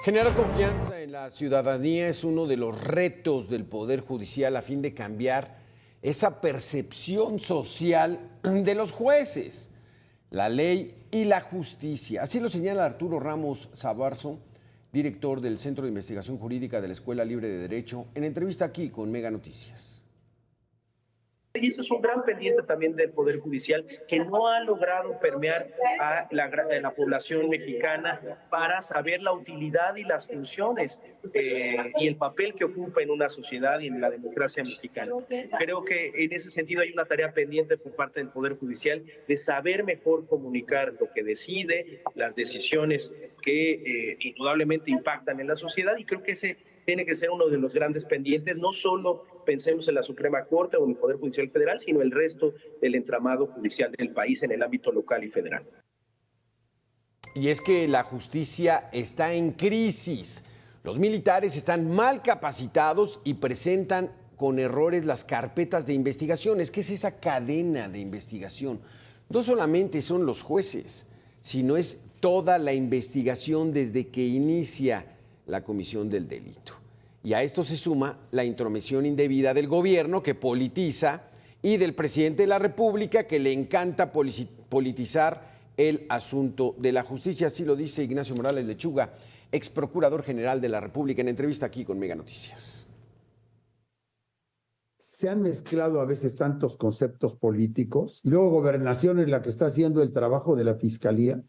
Generar confianza en la ciudadanía es uno de los retos del Poder Judicial a fin de cambiar esa percepción social de los jueces, la ley y la justicia. Así lo señala Arturo Ramos Sabarzo, director del Centro de Investigación Jurídica de la Escuela Libre de Derecho, en entrevista aquí con Mega Noticias. Y eso es un gran pendiente también del Poder Judicial, que no ha logrado permear a la población mexicana para saber la utilidad y las funciones y el papel que ocupa en una sociedad y en la democracia mexicana. Creo que en ese sentido hay una tarea pendiente por parte del Poder Judicial de saber mejor comunicar lo que decide, las decisiones que indudablemente impactan en la sociedad, y creo que ese tiene que ser uno de los grandes pendientes. No solo pensemos en la Suprema Corte o en el Poder Judicial Federal, sino el resto del entramado judicial del país en el ámbito local y federal. Y es que la justicia está en crisis. Los militares están mal capacitados y presentan con errores las carpetas de investigaciones. ¿Qué es esa cadena de investigación? No solamente son los jueces, sino es toda la investigación desde que inicia la comisión del delito. Y a esto se suma la intromisión indebida del gobierno, que politiza, y del presidente de la República, que le encanta politizar el asunto de la justicia. Así lo dice Ignacio Morales Lechuga, ex procurador general de la República, en entrevista aquí con Mega Noticias. Se han mezclado a veces tantos conceptos políticos, y luego Gobernación es la que está haciendo el trabajo de la Fiscalía,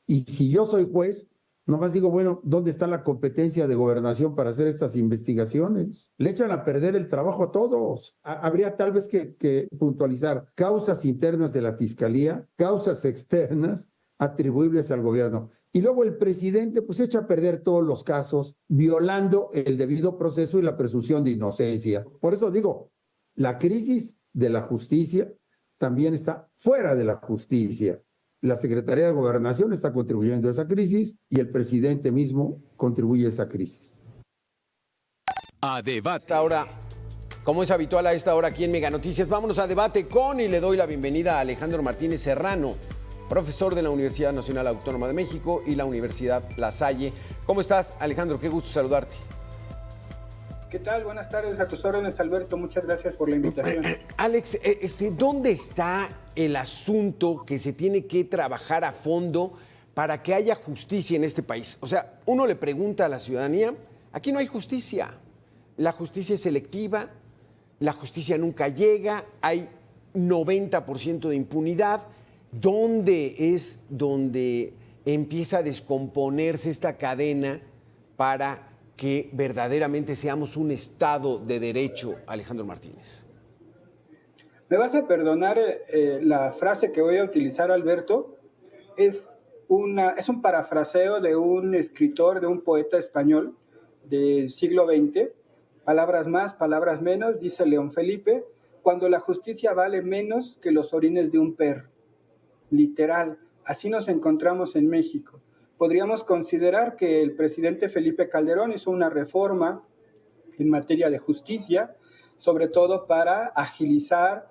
y si yo soy juez, nomás digo, bueno, ¿dónde está la competencia de Gobernación para hacer estas investigaciones? Le echan a perder el trabajo a todos. Habría tal vez que puntualizar causas internas de la Fiscalía, causas externas atribuibles al gobierno. Y luego el presidente pues echa a perder todos los casos, violando el debido proceso y la presunción de inocencia. Por eso digo, la crisis de la justicia también está fuera de la justicia. La Secretaría de Gobernación está contribuyendo a esa crisis y el presidente mismo contribuye a esa crisis. A debate. Ahora, como es habitual a esta hora aquí en Mega Noticias, vámonos a debate con, y le doy la bienvenida a Alejandro Martínez Serrano, profesor de la Universidad Nacional Autónoma de México y la Universidad La Salle. ¿Cómo estás, Alejandro? Qué gusto saludarte. ¿Qué tal? Buenas tardes, a tus órdenes, Alberto. Muchas gracias por la invitación. Alex, ¿dónde está el asunto que se tiene que trabajar a fondo para que haya justicia en este país? O sea, uno le pregunta a la ciudadanía, aquí no hay justicia. La justicia es selectiva, la justicia nunca llega, hay 90% de impunidad. ¿Dónde es donde empieza a descomponerse esta cadena para que verdaderamente seamos un Estado de derecho, Alejandro Martínez? Me vas a perdonar la frase que voy a utilizar, Alberto. Es un parafraseo de un escritor, de un poeta español del siglo XX. Palabras más, palabras menos, dice León Felipe, cuando la justicia vale menos que los orines de un perro. Literal, así nos encontramos en México. Podríamos considerar que el presidente Felipe Calderón hizo una reforma en materia de justicia, sobre todo para agilizar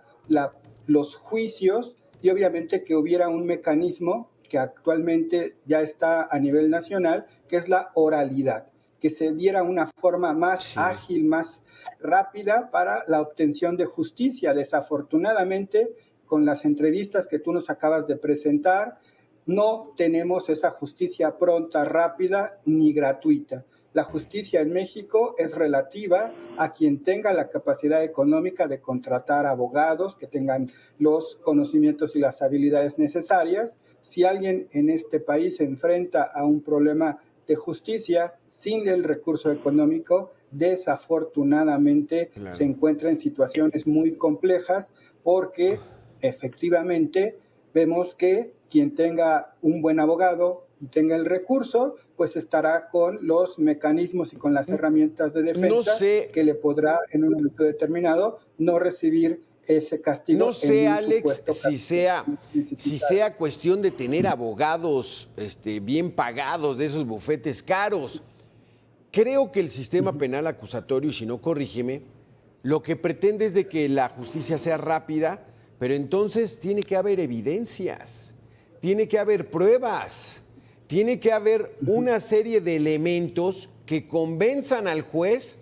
los juicios y obviamente que hubiera un mecanismo que actualmente ya está a nivel nacional, que es la oralidad, que se diera una forma más ágil, más rápida para la obtención de justicia. Desafortunadamente, con las entrevistas que tú nos acabas de presentar, no tenemos esa justicia pronta, rápida ni gratuita. La justicia en México es relativa a quien tenga la capacidad económica de contratar abogados, que tengan los conocimientos y las habilidades necesarias. Si alguien en este país se enfrenta a un problema de justicia sin el recurso económico, desafortunadamente se encuentra en situaciones muy complejas, porque efectivamente vemos que quien tenga un buen abogado y tenga el recurso, pues estará con los mecanismos y con las herramientas de defensa que le podrá en un momento determinado no recibir ese castigo. No sé, Alex, si sea cuestión de tener abogados bien pagados, de esos bufetes caros. Creo que el sistema penal acusatorio, y si no, corrígeme, lo que pretende es de que la justicia sea rápida, pero entonces tiene que haber evidencias, tiene que haber pruebas, tiene que haber una serie de elementos que convenzan al juez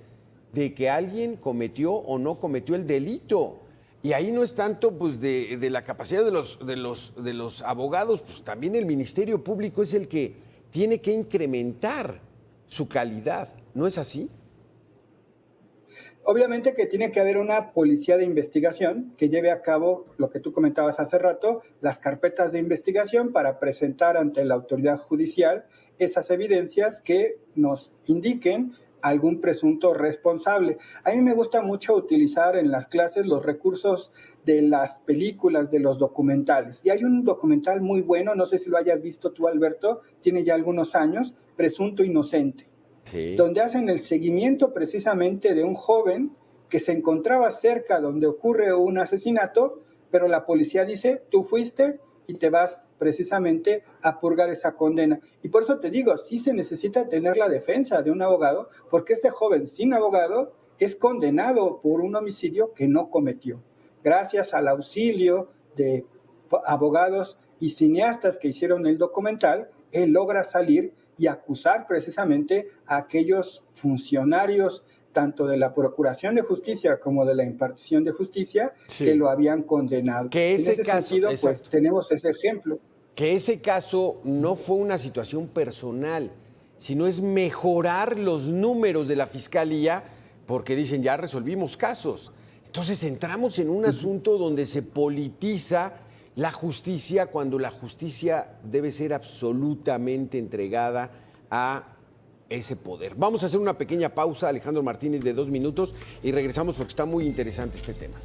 de que alguien cometió o no cometió el delito. Y ahí no es tanto pues, de la capacidad de los abogados, pues también el Ministerio Público es el que tiene que incrementar su calidad. ¿No es así? Obviamente que tiene que haber una policía de investigación que lleve a cabo lo que tú comentabas hace rato, las carpetas de investigación para presentar ante la autoridad judicial esas evidencias que nos indiquen algún presunto responsable. A mí me gusta mucho utilizar en las clases los recursos de las películas, de los documentales. Y hay un documental muy bueno, no sé si lo hayas visto tú, Alberto, tiene ya algunos años, Presunto Inocente. Sí. Donde hacen el seguimiento precisamente de un joven que se encontraba cerca donde ocurre un asesinato, pero la policía dice, tú fuiste y te vas precisamente a purgar esa condena. Y por eso te digo, sí se necesita tener la defensa de un abogado, porque este joven sin abogado es condenado por un homicidio que no cometió. Gracias al auxilio de abogados y cineastas que hicieron el documental, él logra salir y acusar precisamente a aquellos funcionarios tanto de la Procuración de Justicia como de la impartición de justicia que lo habían condenado. Que ese en ese caso, sentido, pues tenemos ese ejemplo. Que ese caso no fue una situación personal, sino es mejorar los números de la Fiscalía porque dicen ya resolvimos casos. Entonces entramos en un asunto donde se politiza la justicia cuando la justicia debe ser absolutamente entregada a ese poder. Vamos a hacer una pequeña pausa, Alejandro Martínez, de 2 minutos y regresamos porque está muy interesante este tema.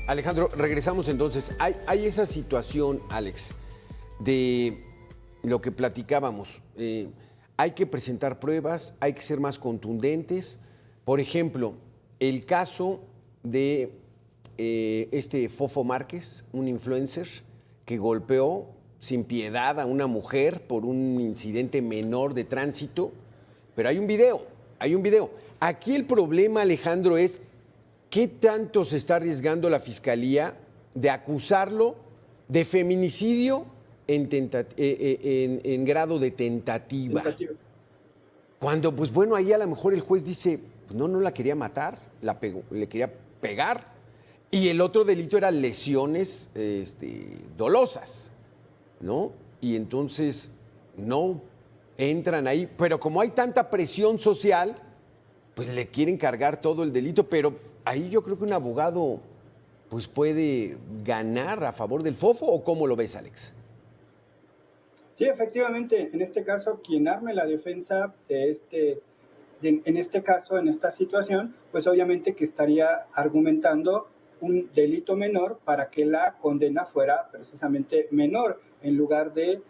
Alejandro, regresamos entonces. Hay esa situación, Alex, de lo que platicábamos. Hay que presentar pruebas, hay que ser más contundentes. Por ejemplo, el caso de este Fofo Márquez, un influencer que golpeó sin piedad a una mujer por un incidente menor de tránsito, pero hay un video. Aquí el problema, Alejandro, es ¿qué tanto se está arriesgando la Fiscalía de acusarlo de feminicidio en grado de tentativa? Cuando, pues bueno, ahí a lo mejor el juez dice, pues no la quería matar, le quería pegar. Y el otro delito era lesiones dolosas, ¿no? y entonces no entran ahí. Pero como hay tanta presión social, pues le quieren cargar todo el delito. Pero ahí yo creo que un abogado pues puede ganar a favor del fofo, ¿o cómo lo ves, Alex? Sí, efectivamente, en este caso, quien arme la defensa en este caso, en esta situación, pues obviamente que estaría argumentando un delito menor para que la condena fuera precisamente menor, en lugar de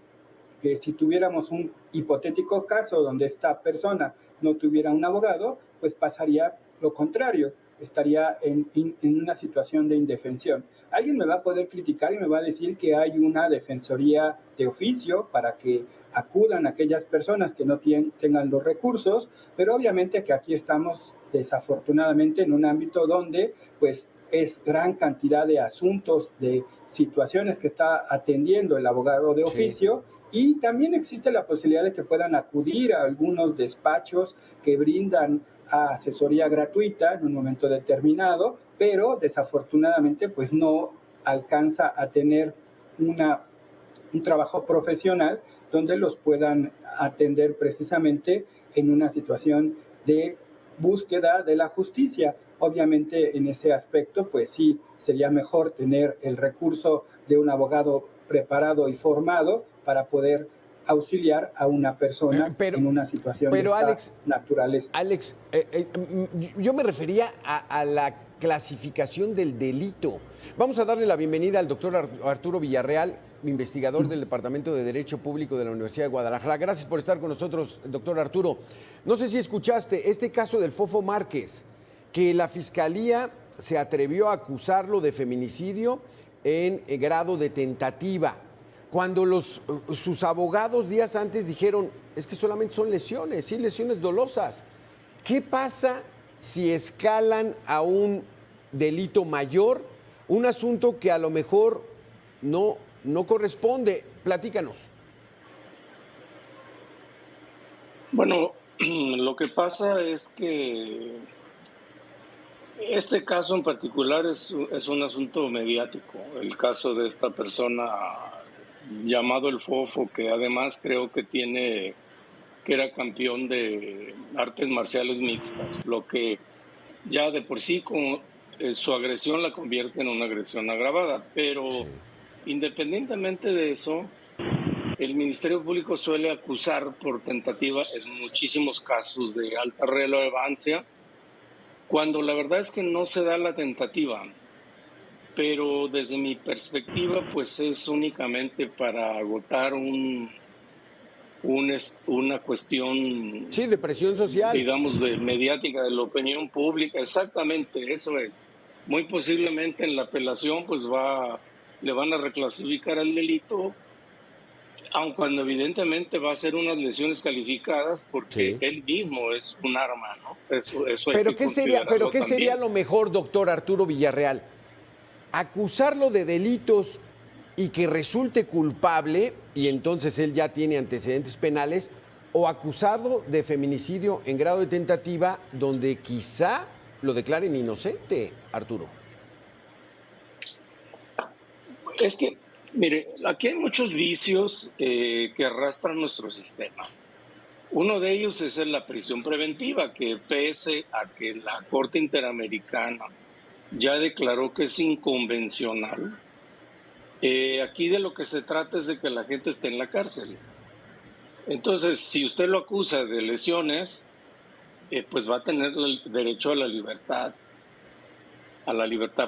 que si tuviéramos un hipotético caso donde esta persona no tuviera un abogado, pues pasaría lo contrario, estaría en una situación de indefensión. Alguien me va a poder criticar y me va a decir que hay una defensoría de oficio para que acudan aquellas personas que no tengan los recursos, pero obviamente que aquí estamos desafortunadamente en un ámbito donde pues es gran cantidad de asuntos, de situaciones que está atendiendo el abogado de oficio. Sí. Y también existe la posibilidad de que puedan acudir a algunos despachos que brindan asesoría gratuita en un momento determinado, pero desafortunadamente pues no alcanza a tener un trabajo profesional donde los puedan atender precisamente en una situación de búsqueda de la justicia. Obviamente en ese aspecto pues sí sería mejor tener el recurso de un abogado preparado y formado para poder auxiliar a una persona en una situación de esta naturaleza. Alex, yo me refería a la clasificación del delito. Vamos a darle la bienvenida al doctor Arturo Villarreal, investigador del Departamento de Derecho Público de la Universidad de Guadalajara. Gracias por estar con nosotros, doctor Arturo. No sé si escuchaste este caso del Fofo Márquez, que la Fiscalía se atrevió a acusarlo de feminicidio en grado de tentativa, cuando sus abogados días antes dijeron, es que solamente son lesiones, sí, lesiones dolosas. ¿Qué pasa si escalan a un delito mayor, un asunto que a lo mejor no corresponde? Platícanos. Bueno, lo que pasa es que este caso en particular es un asunto mediático. El caso de esta persona llamado el Fofo, que además creo que era campeón de artes marciales mixtas, lo que ya de por sí con su agresión la convierte en una agresión agravada. Pero sí, independientemente de eso, el Ministerio Público suele acusar por tentativa en muchísimos casos de alta relevancia, cuando la verdad es que no se da la tentativa. Pero desde mi perspectiva, pues es únicamente para agotar una cuestión... Sí, de presión social. Digamos, de mediática, de la opinión pública. Exactamente, eso es. Muy posiblemente en la apelación, pues le van a reclasificar el delito, aun cuando evidentemente va a ser unas lesiones calificadas, porque sí, él mismo es un arma, ¿no? Eso ¿Pero qué sería lo mejor, doctor Arturo Villarreal? ¿Acusarlo de delitos y que resulte culpable y entonces él ya tiene antecedentes penales, o acusarlo de feminicidio en grado de tentativa donde quizá lo declaren inocente, Arturo? Es que, mire, aquí hay muchos vicios que arrastran nuestro sistema. Uno de ellos es la prisión preventiva, que pese a que la Corte Interamericana ya declaró que es inconvencional, aquí de lo que se trata es de que la gente esté en la cárcel. Entonces, si usted lo acusa de lesiones, pues va a tener el derecho a la libertad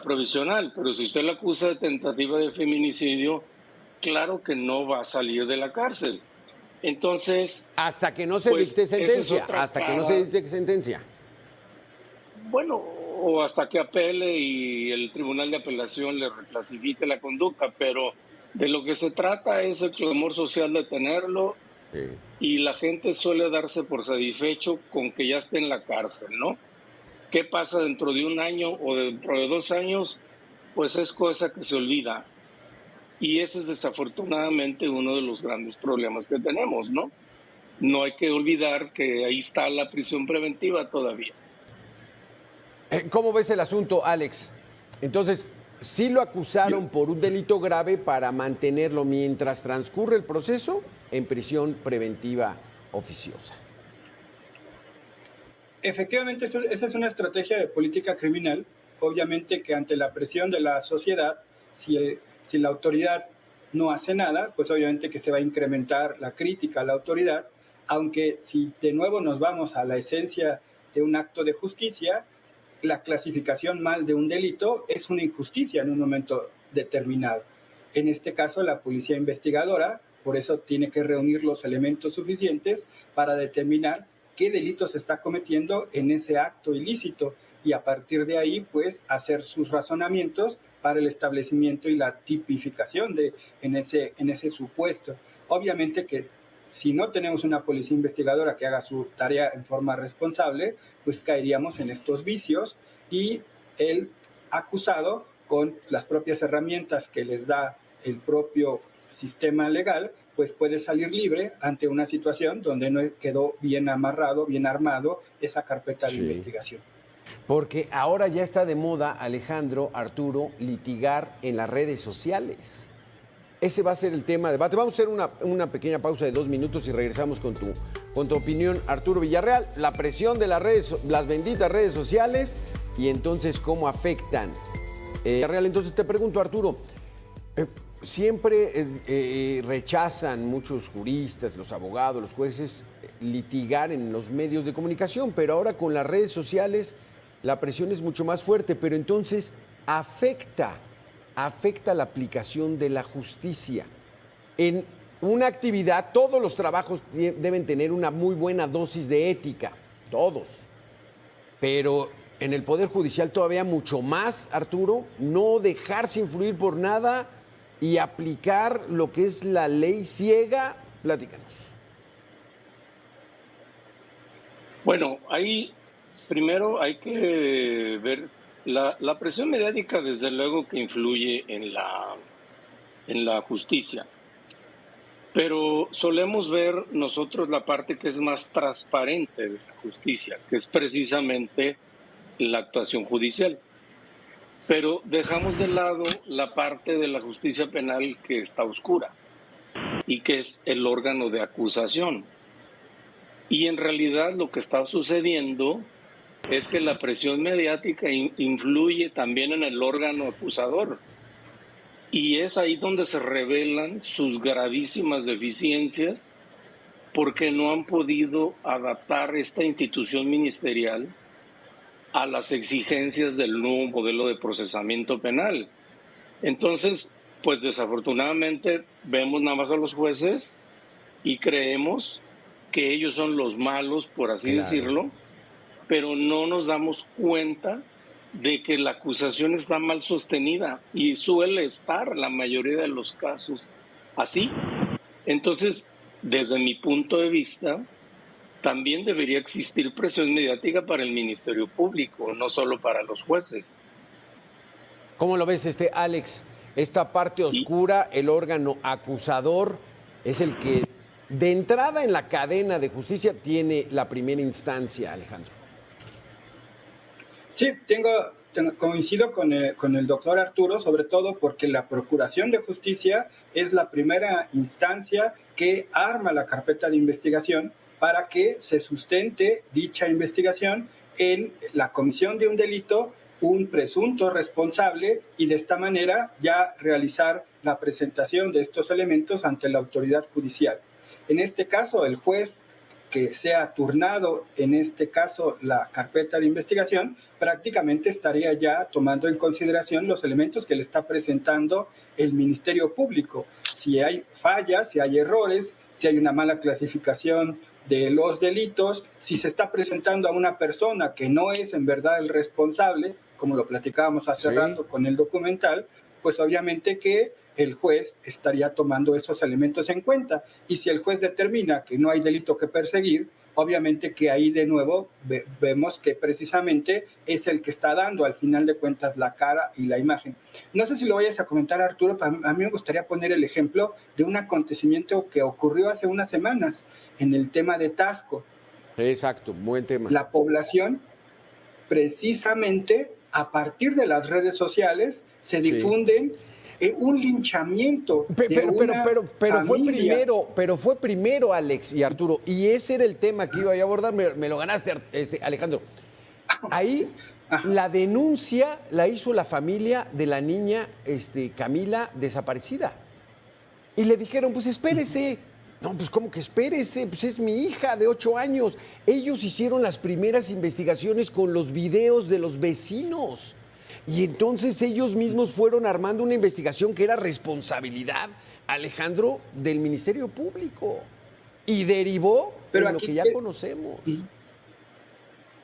provisional. Pero si usted lo acusa de tentativa de feminicidio, claro que no va a salir de la cárcel. Entonces... Hasta que no se dicte sentencia, que no se dicte sentencia. Bueno, o hasta que apele y el Tribunal de Apelación le reclasifique la conducta, pero de lo que se trata es el clamor social de tenerlo, sí, y la gente suele darse por satisfecho con que ya esté en la cárcel, ¿no? ¿Qué pasa dentro de un año o dentro de 2 años? Pues es cosa que se olvida. Y ese es desafortunadamente uno de los grandes problemas que tenemos, ¿no? No hay que olvidar que ahí está la prisión preventiva todavía. ¿Cómo ves el asunto, Alex? Entonces, sí lo acusaron por un delito grave para mantenerlo mientras transcurre el proceso en prisión preventiva oficiosa. Efectivamente, esa es una estrategia de política criminal. Obviamente que ante la presión de la sociedad, si la autoridad no hace nada, pues obviamente que se va a incrementar la crítica a la autoridad, aunque si de nuevo nos vamos a la esencia de un acto de justicia, la clasificación mal de un delito es una injusticia en un momento determinado. En este caso, la policía investigadora, por eso tiene que reunir los elementos suficientes para determinar qué delito se está cometiendo en ese acto ilícito y a partir de ahí, pues, hacer sus razonamientos para el establecimiento y la tipificación en ese supuesto. Obviamente que si no tenemos una policía investigadora que haga su tarea en forma responsable, pues caeríamos en estos vicios y el acusado, con las propias herramientas que les da el propio sistema legal, pues puede salir libre ante una situación donde no quedó bien amarrado, bien armado esa carpeta de investigación. Porque ahora ya está de moda, Alejandro, Arturo, litigar en las redes sociales. Ese va a ser el tema de debate. Vamos a hacer una pequeña pausa de 2 minutos y regresamos con tu opinión, Arturo Villarreal. La presión de las benditas redes sociales y entonces cómo afectan. Entonces te pregunto, Arturo, siempre rechazan muchos juristas, los abogados, los jueces, litigar en los medios de comunicación, pero ahora con las redes sociales la presión es mucho más fuerte, pero entonces afecta la aplicación de la justicia. En una actividad, todos los trabajos deben tener una muy buena dosis de ética, todos. Pero en el Poder Judicial todavía mucho más, Arturo, no dejarse influir por nada y aplicar lo que es la ley ciega. Platícanos. Bueno, ahí primero hay que ver la presión mediática, desde luego que influye en la justicia, pero solemos ver nosotros la parte que es más transparente de la justicia, que es precisamente la actuación judicial. Pero dejamos de lado la parte de la justicia penal que está oscura y que es el órgano de acusación. Y en realidad lo que está sucediendo es que la presión mediática influye también en el órgano acusador. Y es ahí donde se revelan sus gravísimas deficiencias, porque no han podido adaptar esta institución ministerial a las exigencias del nuevo modelo de procesamiento penal. Entonces, pues desafortunadamente vemos nada más a los jueces y creemos que ellos son los malos, por así decirlo, pero no nos damos cuenta de que la acusación está mal sostenida y suele estar la mayoría de los casos así. Entonces, desde mi punto de vista, también debería existir presión mediática para el Ministerio Público, no solo para los jueces. ¿Cómo lo ves, Alex? Esta parte oscura, el órgano acusador, es el que de entrada en la cadena de justicia tiene la primera instancia, Alejandro. Sí, coincido con el doctor Arturo, sobre todo porque la Procuración de Justicia es la primera instancia que arma la carpeta de investigación para que se sustente dicha investigación en la comisión de un delito, un presunto responsable, y de esta manera ya realizar la presentación de estos elementos ante la autoridad judicial. En este caso, el juez que sea turnado, en este caso la carpeta de investigación, prácticamente estaría ya tomando en consideración los elementos que le está presentando el Ministerio Público. Si hay fallas, si hay errores, si hay una mala clasificación de los delitos, si se está presentando a una persona que no es en verdad el responsable, como lo platicábamos hace rato con el documental, pues obviamente que el juez estaría tomando esos elementos en cuenta. Y si el juez determina que no hay delito que perseguir, obviamente que ahí de nuevo vemos que precisamente es el que está dando al final de cuentas la cara y la imagen. No sé si lo vayas a comentar, Arturo, a mí me gustaría poner el ejemplo de un acontecimiento que ocurrió hace unas semanas en el tema de Taxco. Exacto, buen tema. La población precisamente a partir de las redes sociales se difunden un linchamiento de una familia. Pero fue primero, Alex y Arturo, y ese era el tema que iba a abordar, me lo ganaste, Alejandro. Ahí la denuncia la hizo la familia de la niña Camila desaparecida. Y le dijeron, pues espérese. No, pues ¿cómo que espérese? Pues es mi hija de 8 años. Ellos hicieron las primeras investigaciones con los videos de los vecinos. Y entonces ellos mismos fueron armando una investigación que era responsabilidad, Alejandro, del Ministerio Público. Y derivó en lo que ya conocemos.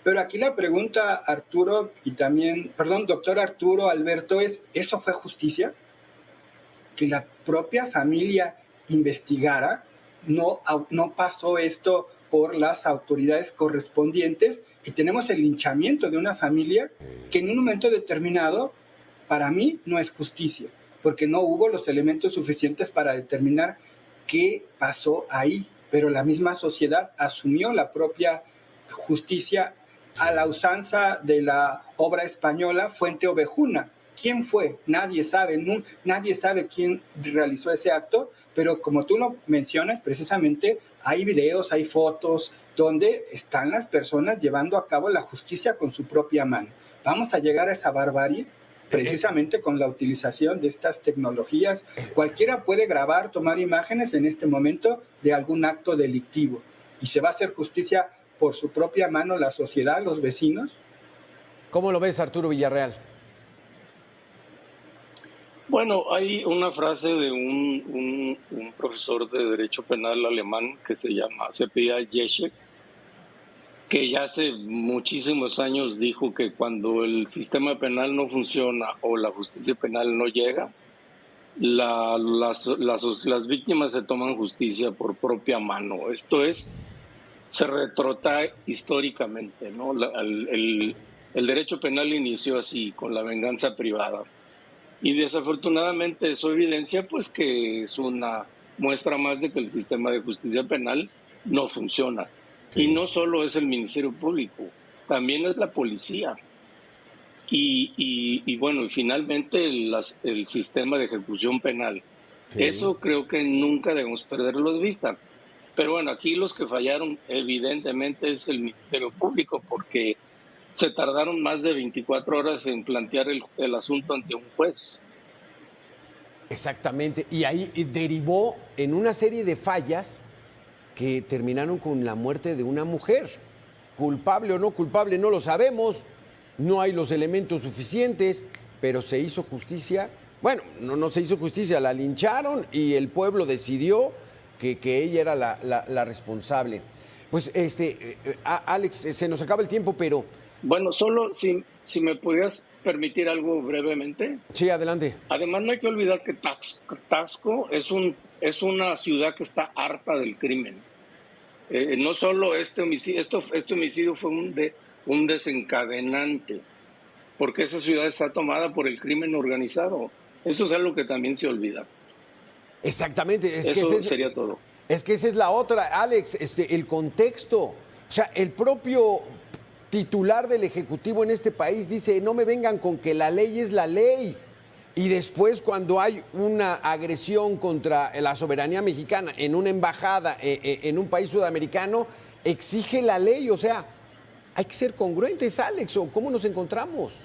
Pero aquí la pregunta, Arturo, y también, perdón, doctor Arturo, Alberto, es, ¿eso fue justicia? Que la propia familia investigara, no pasó esto por las autoridades correspondientes y tenemos el linchamiento de una familia que en un momento determinado, para mí, no es justicia, porque no hubo los elementos suficientes para determinar qué pasó ahí, pero la misma sociedad asumió la propia justicia a la usanza de la obra española Fuente Ovejuna. ¿Quién fue? Nadie sabe, nadie sabe quién realizó ese acto, pero como tú lo mencionas, precisamente hay videos, hay fotos donde están las personas llevando a cabo la justicia con su propia mano. Vamos a llegar a esa barbarie precisamente con la utilización de estas tecnologías. Cualquiera puede grabar, tomar imágenes en este momento de algún acto delictivo y se va a hacer justicia por su propia mano la sociedad, los vecinos. ¿Cómo lo ves, Arturo Villarreal? Bueno, hay una frase de un profesor de Derecho Penal alemán que se apellida Jeschke, que ya hace muchísimos años dijo que cuando el sistema penal no funciona o la justicia penal no llega, las víctimas se toman justicia por propia mano. Esto es, se retrotrae históricamente, ¿no? El derecho penal inició así, con la venganza privada. Y desafortunadamente eso evidencia pues que es una muestra más de que el sistema de justicia penal no funciona. Sí. Y no solo es el Ministerio Público, también es la policía. Y bueno, y finalmente el sistema de ejecución penal. Sí. Eso creo que nunca debemos perderlo de vista. Pero bueno, aquí los que fallaron evidentemente es el Ministerio Público, porque se tardaron más de 24 horas en plantear el asunto ante un juez. Exactamente, y ahí derivó en una serie de fallas que terminaron con la muerte de una mujer. Culpable o no culpable, no lo sabemos, no hay los elementos suficientes, pero se hizo justicia. Bueno, no se hizo justicia, la lincharon y el pueblo decidió que ella era la responsable. Pues, Alex, se nos acaba el tiempo, pero... Bueno, solo si me pudieras permitir algo brevemente. Sí, adelante. Además, no hay que olvidar que Taxco es una ciudad que está harta del crimen. No solo este homicidio fue un desencadenante, porque esa ciudad está tomada por el crimen organizado. Eso es algo que también se olvida. Exactamente. Eso sería todo. Es que esa es la otra, Alex, el contexto. O sea, el propio titular del Ejecutivo en este país dice, no me vengan con que la ley es la ley. Y después, cuando hay una agresión contra la soberanía mexicana en una embajada en un país sudamericano, exige la ley. O sea, hay que ser congruentes, Alex, ¿o cómo nos encontramos?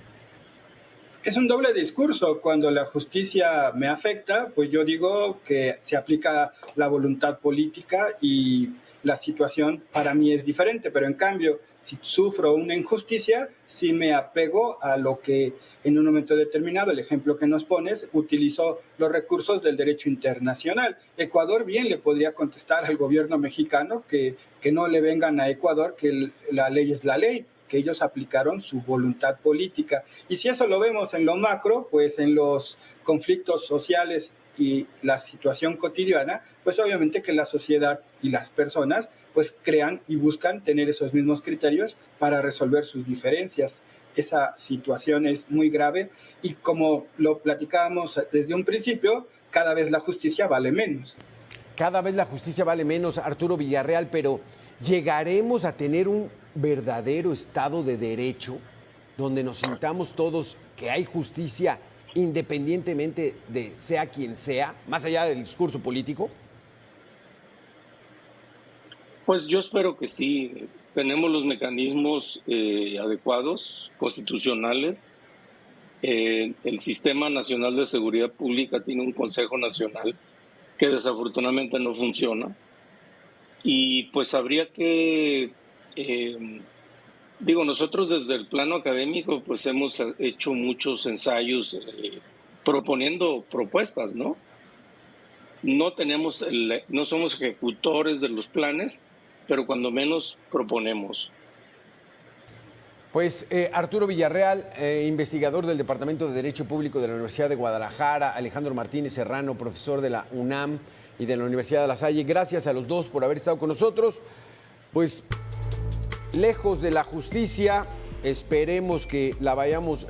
Es un doble discurso. Cuando la justicia me afecta, pues yo digo que se aplica la voluntad política y la situación para mí es diferente, pero en cambio, si sufro una injusticia, sí me apego a lo que en un momento determinado, el ejemplo que nos pones, utilizó los recursos del derecho internacional. Ecuador bien le podría contestar al gobierno mexicano que no le vengan a Ecuador, que la ley es la ley, que ellos aplicaron su voluntad política. Y si eso lo vemos en lo macro, pues en los conflictos sociales y la situación cotidiana, pues obviamente que la sociedad y las personas pues crean y buscan tener esos mismos criterios para resolver sus diferencias. Esa situación es muy grave y como lo platicábamos desde un principio, cada vez la justicia vale menos. Cada vez la justicia vale menos, Arturo Villarreal, pero ¿llegaremos a tener un verdadero Estado de Derecho? donde nos sintamos todos que hay justicia independientemente de sea quien sea, más allá del discurso político? Pues yo espero que sí. Tenemos los mecanismos adecuados, constitucionales. El Sistema Nacional de Seguridad Pública tiene un Consejo Nacional que desafortunadamente no funciona. Y pues habría que, nosotros desde el plano académico pues hemos hecho muchos ensayos proponiendo propuestas, ¿no? No somos ejecutores de los planes, pero cuando menos proponemos. Pues Arturo Villarreal, investigador del Departamento de Derecho Público de la Universidad de Guadalajara, Alejandro Martínez Serrano, profesor de la UNAM y de la Universidad de La Salle, gracias a los dos por haber estado con nosotros. Pues lejos de la justicia, esperemos que la vayamos